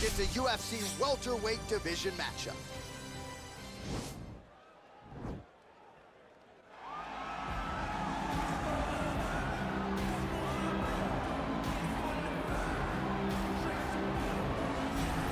It's a UFC welterweight division matchup.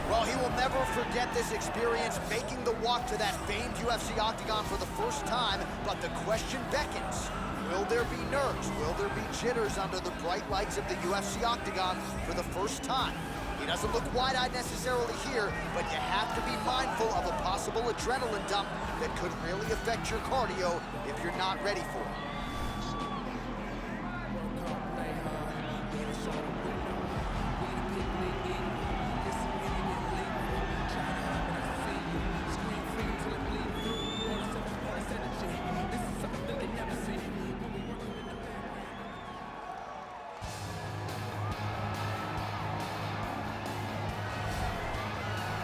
Well, he will never forget this experience, making the walk to that famed UFC octagon for the first time, but the question beckons. Will there be nerves? Will there be jitters under the bright lights of the UFC octagon for the first time? He doesn't look wide-eyed necessarily here, but you have to be mindful of a possible adrenaline dump that could really affect your cardio if you're not ready for it.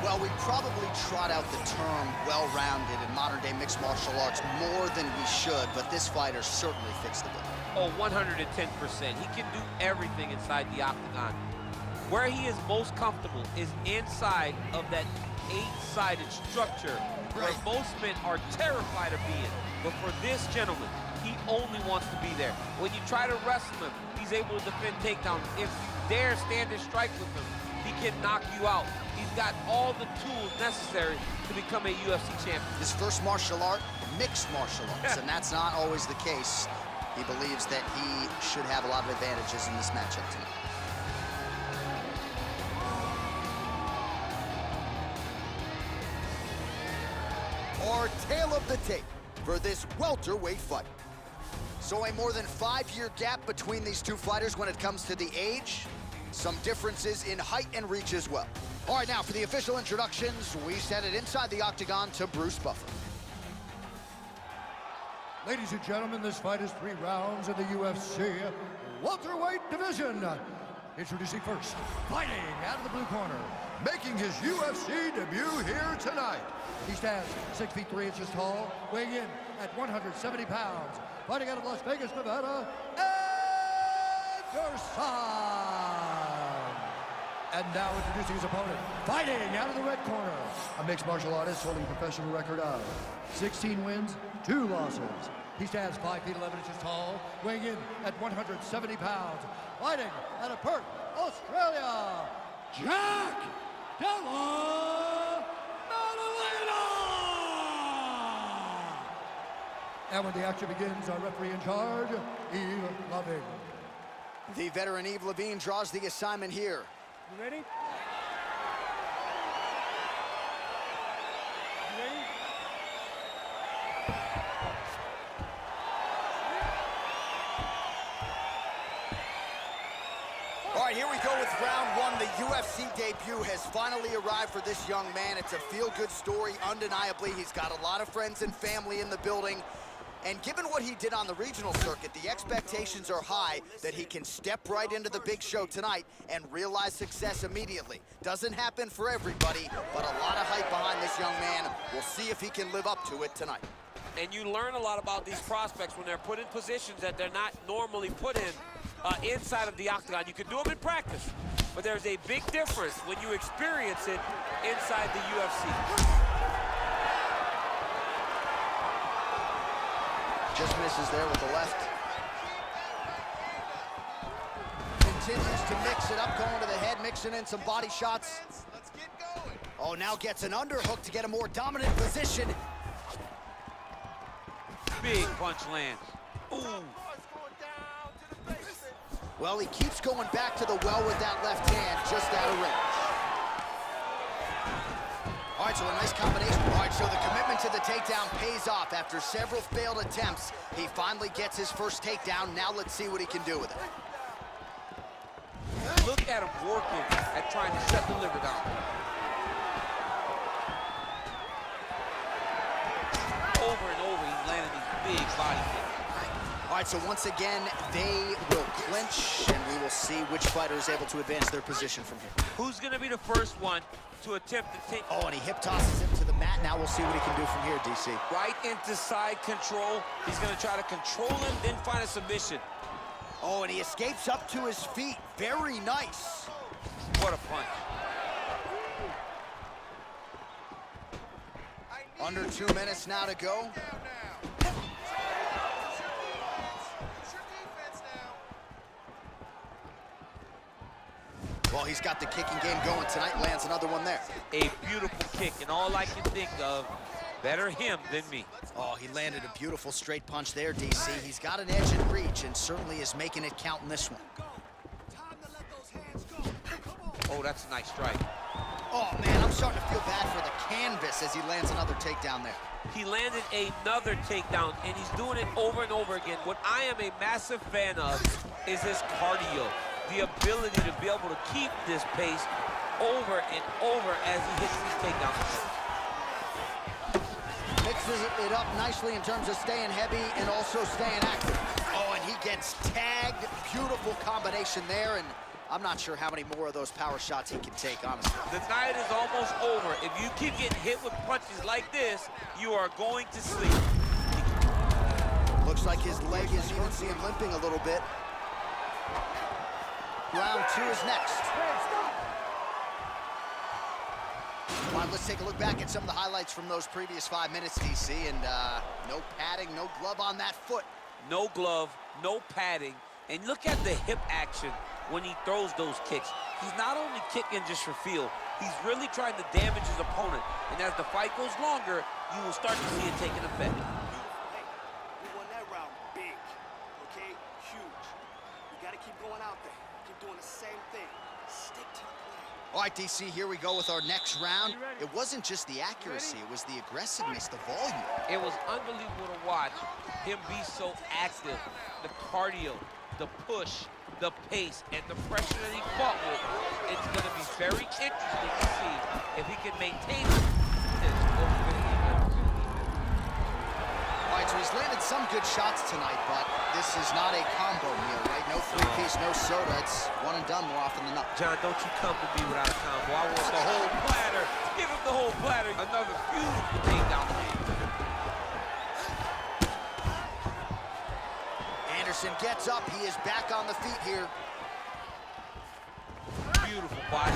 Well, we probably trot out the term well-rounded in modern-day mixed martial arts more than we should, but this fighter certainly fits the bill. Oh, 110%. He can do everything inside the octagon. Where he is most comfortable is inside of that 8-sided structure where most men are terrified of being. But for this gentleman, he only wants to be there. When you try to wrestle him, he's able to defend takedowns. If you dare stand and strike with him, he can knock you out. He's got all the tools necessary to become a UFC champion. His first martial art, mixed martial arts, and that's not always the case. He believes that he should have a lot of advantages in this matchup tonight. Our tale of the tape for this welterweight fight. So a more than 5-year gap between these two fighters when it comes to the age. Some differences in height and reach as well. All right, now for the official introductions, we send it inside the octagon to Bruce Buffer. Ladies and gentlemen, this fight is 3 rounds in the UFC welterweight division. Introducing first, fighting out of the blue corner, making his UFC debut here tonight. He stands 6 feet 3 inches tall, weighing in at 170 pounds. Fighting out of Las Vegas, Nevada, Anderson. And now introducing his opponent, fighting out of the red corner, a mixed martial artist holding a professional record of 16 wins, 2 losses. He stands 5 feet 11 inches tall, weighing in at 170 pounds. Fighting out of Perth, Australia, Jack Della Maddalena! And when the action begins, our referee in charge, Eve Loving. The veteran Eve Levine draws the assignment here. You ready? You ready? All right, here we go with round 1. The UFC debut has finally arrived for this young man. It's a feel-good story, undeniably. He's got a lot of friends and family in the building. And given what he did on the regional circuit, the expectations are high that he can step right into the big show tonight and realize success immediately. Doesn't happen for everybody, but a lot of hype behind this young man. We'll see if he can live up to it tonight. And you learn a lot about these prospects when they're put in positions that they're not normally put in inside of the octagon. You can do them in practice, but there's a big difference when you experience it inside the UFC. Just misses there with the left. Continues to mix it up, going to the head, mixing in some body shots. Let's get going. Oh, now gets an underhook to get a more dominant position. Big punch lands. Ooh. Well, he keeps going back to the well with that left hand, just out of range. All right, so a nice combination. All right, so the commitment to the takedown pays off. After several failed attempts, he finally gets his first takedown. Now let's see what he can do with it. Look at him working at trying to shut the liver down. Over and over, he's landing these big body kicks. All right, so once again, they will clinch, and we will see which fighter is able to advance their position from here. Who's going to be the first one to attempt to take? Oh, and he hip tosses him to the mat. Now we'll see what he can do from here, DC. Right into side control. He's going to try to control him, then find a submission. Oh, and he escapes up to his feet. Very nice. What a punch. Under 2 minutes now to go. Well, he's got the kicking game going tonight. Lands another one there. A beautiful kick, and all I can think of, better him than me. Oh, he landed a beautiful straight punch there, DC. He's got an edge in reach and certainly is making it count in this one. Oh, that's a nice strike. Oh, man, I'm starting to feel bad for the canvas as he lands another takedown there. He landed another takedown, and he's doing it over and over again. What I am a massive fan of is his cardio, the ability to be able to keep this pace over and over as he hits these takedowns. Mixes it up nicely in terms of staying heavy and also staying active. Oh, and he gets tagged. Beautiful combination there, and I'm not sure how many more of those power shots he can take, honestly. The night is almost over. If you keep getting hit with punches like this, you are going to sleep. Looks like his leg is, you can see him limping a little bit. Round 2 is next. All right, let's take a look back at some of the highlights from those previous 5 minutes, DC, and no padding, no glove on that foot. No glove, no padding, and look at the hip action when he throws those kicks. He's not only kicking just for feel, he's really trying to damage his opponent, and as the fight goes longer, you will start to see it taking effect. Hey, we won that round big, okay? Huge. We gotta keep going out there, keep doing the same thing. Stick to the plan. All right, DC, here we go with our next round. It wasn't just the accuracy, it was the aggressiveness, the volume. It was unbelievable to watch him be so active. The cardio, the push, the pace, and the pressure that he fought with. It's going to be very interesting to see if he can maintain this over the evening. All right, so he's landed some good shots tonight, but this is not a combo meal, right? No three-piece, no soda. It's one and done more often than not. John, don't you come to me without a combo. I want the whole platter. Give him the whole platter. Another beautiful takedown. Anderson gets up. He is back on the feet here. Beautiful body.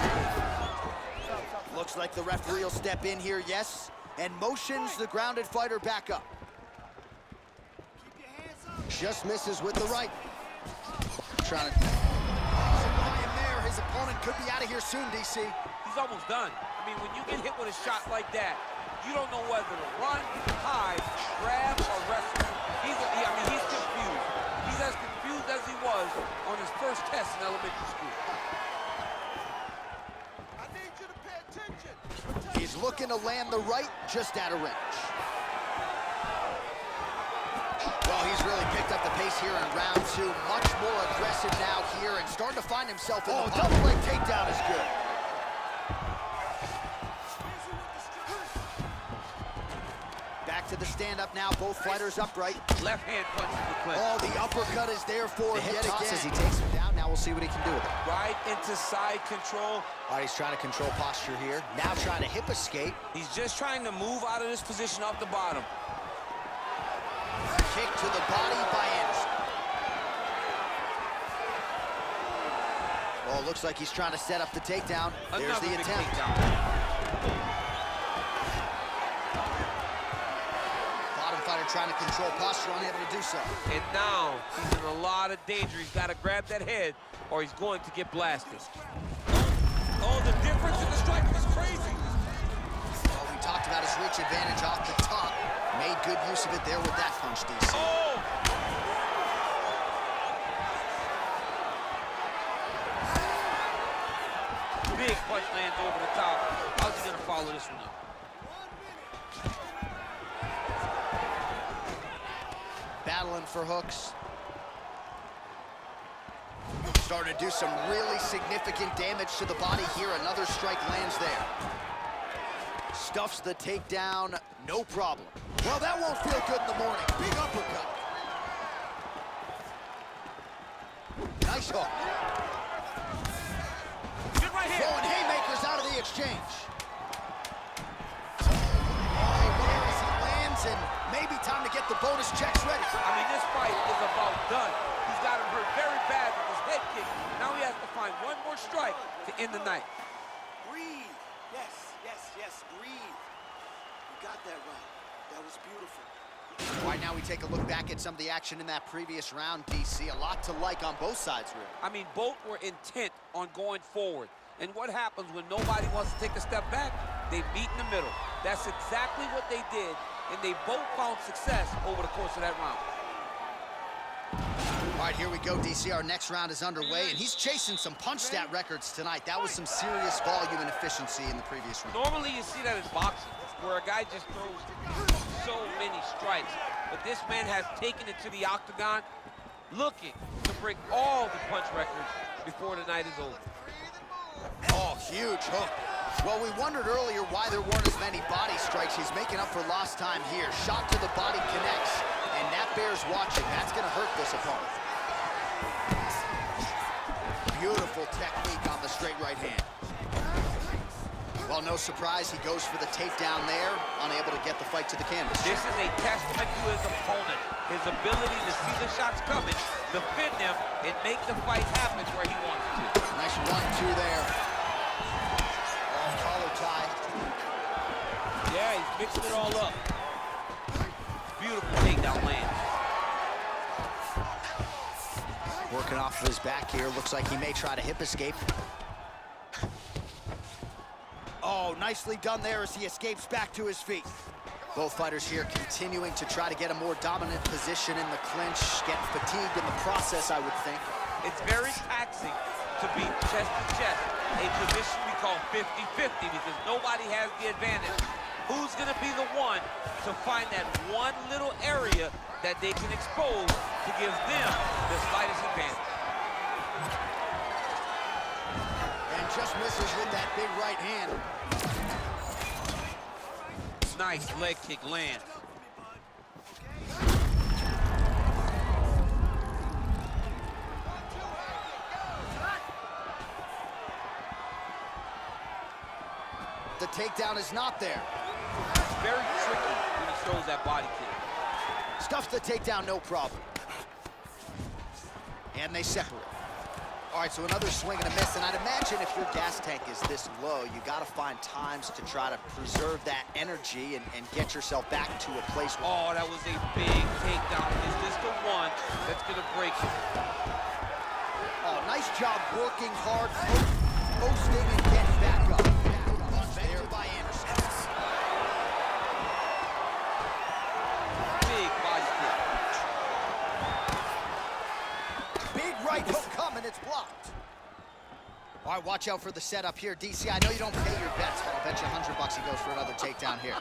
Looks like the referee will step in here, yes, and motions the grounded fighter back up. Just misses with the right. Trying to... in there. His opponent could be out of here soon, DC. He's almost done. I mean, when you get hit with a shot like that, you don't know whether to run, hide, grab, or wrestle. He's confused. He's as confused as he was on his first test in elementary school. I need you to pay attention. He's looking to land the right, just out of range. Well, he's really picked up the pace here in round 2. Much more aggressive now here and starting to find himself in the double leg takedown is good. Back to the stand-up now, both fighters upright. Left hand punch to the clinch. Oh, the uppercut is there for him yet again. As he takes him down, now we'll see what he can do with it. Right into side control. All right, he's trying to control posture here. Now trying to hip escape. He's just trying to move out of this position off the bottom. Kick to the body by Anderson. Oh, looks like he's trying to set up the takedown. There's Another the big attempt. takedown. Bottom fighter trying to control posture, unable to do so. And now he's in a lot of danger. He's got to grab that head or he's going to get blasted. Oh, the difference in the striking is crazy. Oh, we talked about his reach advantage off the top. Made good use of it there with that punch, DC. Oh! Big punch lands over the top. How's he going to follow this one up? Battling for hooks. Starting to do some really significant damage to the body here. Another strike lands there. Stuffs the takedown, no problem. Well, that won't feel good in the morning. Big uppercut. Nice hook. Good right here. Throwing haymakers out of the exchange. Oh, there as he lands, and maybe time to get the bonus checks ready. I mean, this fight is about done. He's got him hurt very bad with his head kick. Now he has to find one more strike to end the night. Breathe. Yes, yes, yes, breathe. You got that round. That was beautiful. All right, now we take a look back at some of the action in that previous round, DC. A lot to like on both sides, really. I mean, both were intent on going forward. And what happens when nobody wants to take a step back? They meet in the middle. That's exactly what they did, and they both found success over the course of that round. All right, here we go, DC. Our next round is underway, and he's chasing some punch stat records tonight. That was some serious volume and efficiency in the previous round. Normally, you see that in boxing, where a guy just throws so many strikes. But this man has taken it to the octagon, looking to break all the punch records before the night is over. Oh, huge hook. Well, we wondered earlier why there weren't as many body strikes. He's making up for lost time here. Shot to the body connects, and that bears watching. That's going to hurt this opponent. Beautiful technique on the straight right hand. Well, no surprise, he goes for the takedown there, unable to get the fight to the canvas. This is a testament to his opponent, his ability to see the shots coming, defend them, and make the fight happen where he wants to. Nice 1-2 there. Oh, collar tie. Yeah, he's mixing it all up. Beautiful takedown land. Working off of his back here. Looks like he may try to hip escape. Oh, nicely done there as he escapes back to his feet. Both fighters here continuing to try to get a more dominant position in the clinch, getting fatigued in the process, I would think. It's very taxing to be chest to chest, a position we call 50-50 because nobody has the advantage. Who's gonna be the one to find that one little area that they can expose to give them the slightest advantage? And just misses with that big right hand. Nice leg kick land. The takedown is not there. It's very tricky when he throws that body kick. Stuffs the takedown, no problem. And they separate. All right, so another swing and a miss, and I'd imagine if your gas tank is this low, you gotta find times to try to preserve that energy and get yourself back to a place where... Oh, that was a big takedown. Is this the one that's gonna break him? Oh, nice job working hard, posting and getting back up. There by Anderson. Big body kick. Big right hook coming, it's blocked. All right, watch out for the setup here. DC, I know you don't pay your bets, but I'll bet you $100 he goes for another takedown here.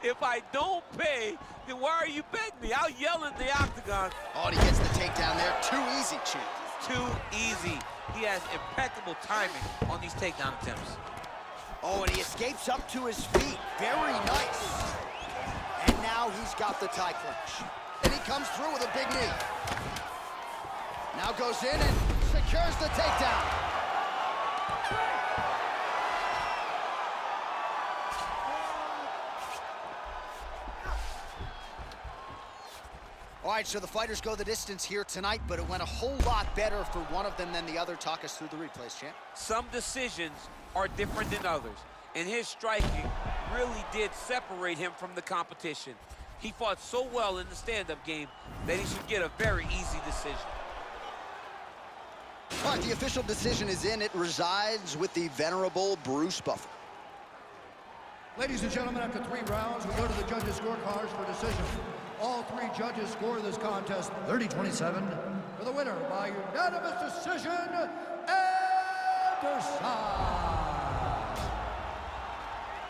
If I don't pay, then why are you betting me? I'll yell in the octagon. Oh, and he gets the takedown there. Too easy, Chief. Too easy. He has impeccable timing on these takedown attempts. Oh, and he escapes up to his feet. Very nice. And now he's got the tie clinch. And he comes through with a big knee. Now goes in and secures the takedown. All right, so the fighters go the distance here tonight, but it went a whole lot better for one of them than the other. Talk us through the replays, champ. Some decisions are different than others, and his striking really did separate him from the competition. He fought so well in the stand-up game that he should get a very easy decision. All right, the official decision is in. It resides with the venerable Bruce Buffer. Ladies and gentlemen, after 3 rounds, we go to the judges' scorecards for decision. All 3 judges score this contest 30-27 for the winner by unanimous decision, Anderson.